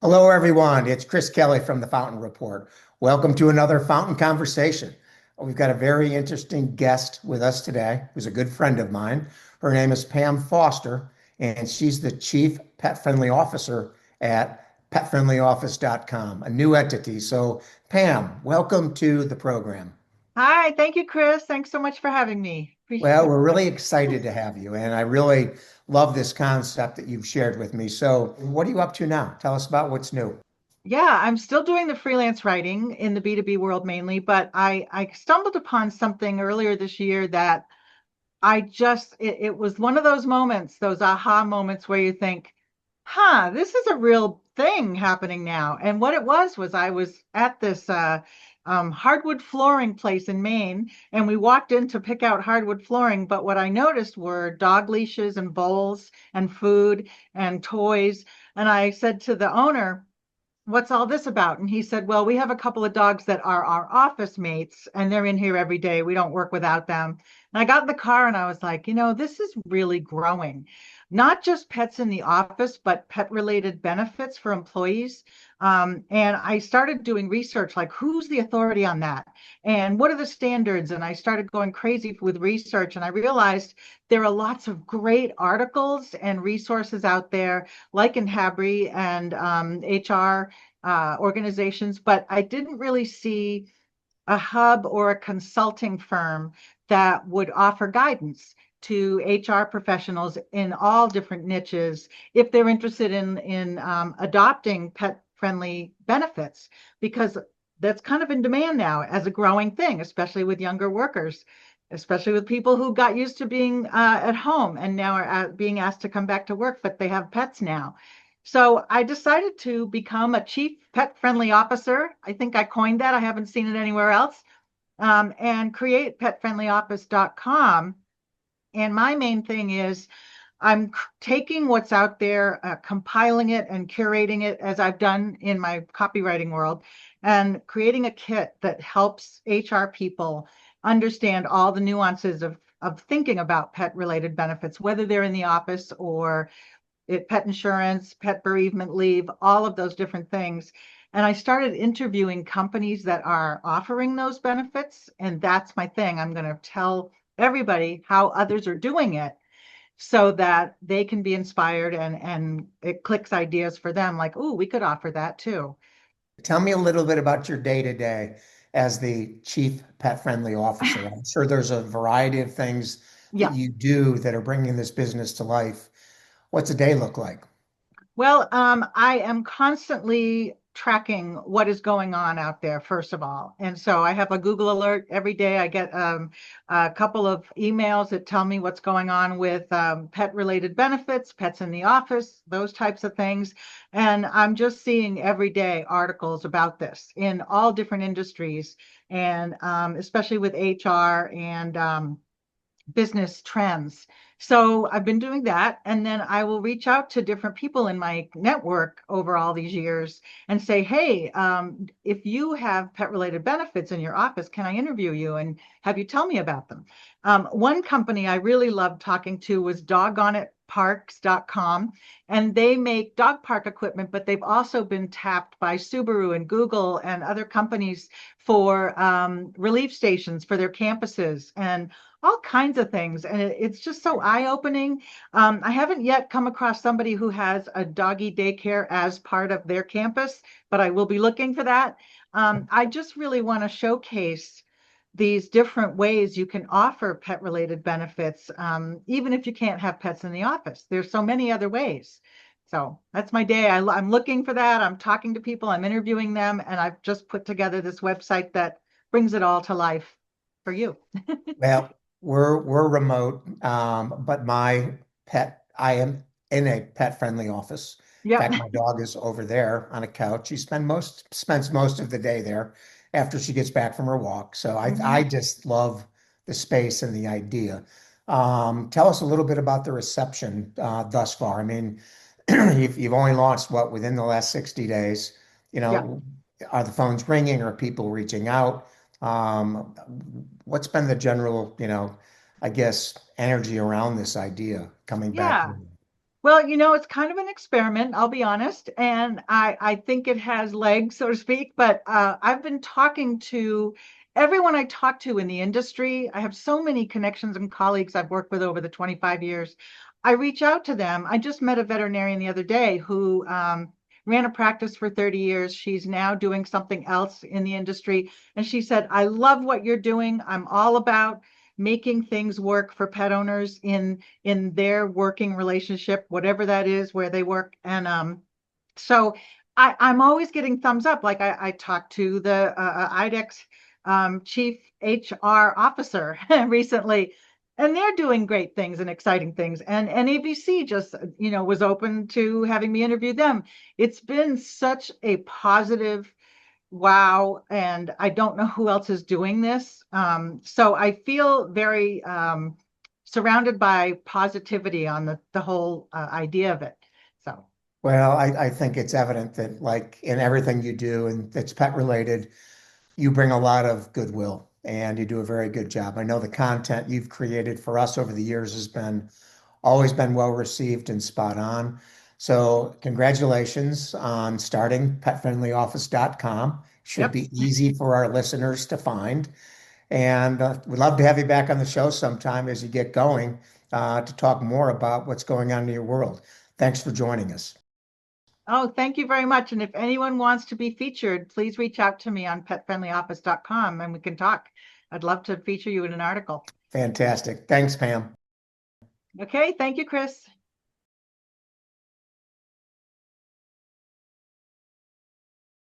Hello, everyone. It's Chris Kelly from the Fountain Report. Welcome to another Fountain Conversation. We've got a very interesting guest with us today, who's a good friend of mine. Her name is Pam Foster, and she's the Chief Pet Friendly Officer at petfriendlyoffice.com, a new entity. So, Pam, welcome to the program. Hi, thank you, Chris. Thanks so much for having me. Well, we're really excited to have you, and I really love this concept that you've shared with me. So, what are you up to now? Tell us about what's new. Yeah, I'm still doing the freelance writing in the B2B world mainly, but I stumbled upon something earlier this year that it was one of those moments, those aha moments where you think, huh, this is a real thing happening now. And what it was I was at this hardwood flooring place in Maine, and we walked in to pick out hardwood flooring. But what I noticed were dog leashes and bowls and food and toys. And I said to the owner, what's all this about? And he said, well, we have a couple of dogs that are our office mates, and they're in here every day. We don't work without them. And I got in the car and I was like, this is really growing. Not just pets in the office, but pet related benefits for employees. And I started doing research like, who's the authority on that? And what are the standards? And I started going crazy with research. And I realized there are lots of great articles and resources out there, like in HABRI and HR organizations, but I didn't really see a hub or a consulting firm that would offer guidance to HR professionals in all different niches if they're interested in adopting pet friendly benefits, because that's kind of in demand now as a growing thing, especially with younger workers, especially with people who got used to being at home and now are being asked to come back to work, but they have pets now. So I decided to become a chief pet friendly officer. I think I coined that. I haven't seen it anywhere else. And create petfriendlyoffice.com. And my main thing is I'm taking what's out there, compiling it and curating it as I've done in my copywriting world, and creating a kit that helps HR people understand all the nuances of thinking about pet related benefits, whether they're in the office or pet insurance, pet bereavement leave, all of those different things. And I started interviewing companies that are offering those benefits. And that's my thing. I'm going to tell everybody how others are doing it so that they can be inspired and it clicks ideas for them like, oh, we could offer that too. Tell me a little bit about your day to day as the chief pet friendly officer. I'm sure there's a variety of things that Yeah. you do that are bringing this business to life. What's a day look like? Well, I am constantly tracking what is going on out there, first of all. And so I have a Google alert every day. I get a couple of emails that tell me what's going on with pet related benefits, pets in the office, those types of things. And I'm just seeing every day articles about this in all different industries, and especially with HR and business trends. So I've been doing that. And then I will reach out to different people in my network over all these years and say, hey, if you have pet related benefits in your office, can I interview you and have you tell me about them? One company I really loved talking to was doggonitparks.com, and they make dog park equipment, but they've also been tapped by Subaru and Google and other companies for relief stations for their campuses and all kinds of things. And it's just so eye-opening. I haven't yet come across somebody who has a doggy daycare as part of their campus, but I will be looking for that. I just really want to showcase these different ways you can offer pet-related benefits, even if you can't have pets in the office. There's so many other ways. So that's my day. I'm looking for that. I'm talking to people, I'm interviewing them, and I've just put together this website that brings it all to life for you. Well, we're remote, but my I am in a pet friendly office. In Yep. fact, my dog is over there on a couch. She spends most of the day there after she gets back from her walk. So I Mhm. just love the space and the idea. Tell us a little bit about the reception thus far. I mean, you've only launched what within the last 60 days. You Yeah. know, are the phones ringing? Are people reaching out? Um, what's been the general, I guess, energy around this idea coming back? Yeah. Well, it's kind of an experiment, I'll be honest, and I think it has legs, so to speak. But I've been talking to everyone I talk to in the industry. I have so many connections and colleagues I've worked with over the 25 years. I reach out to them. I just met a veterinarian the other day who ran a practice for 30 years. She's now doing something else in the industry, and she said, "I love what you're doing. I'm all about making things work for pet owners in their working relationship, whatever that is, where they work." And so I'm always getting thumbs up. Like I talked to the IDEX chief HR officer recently, and they're doing great things and exciting things. And NABC just, was open to having me interview them. It's been such a positive wow, and I don't know who else is doing this. So I feel very surrounded by positivity on the whole idea of it. So, Well, I think it's evident that, like in everything you do and that's pet related, you bring a lot of goodwill and you do a very good job. I know the content you've created for us over the years has been always been well received and spot on. So, congratulations on starting petfriendlyoffice.com. Should yep. be easy for our listeners to find. And we'd love to have you back on the show sometime as you get going to talk more about what's going on in your world. Thanks for joining us. Oh, thank you very much. And if anyone wants to be featured, please reach out to me on petfriendlyoffice.com and we can talk. I'd love to feature you in an article. Fantastic. Thanks, Pam. Okay, thank you, Chris.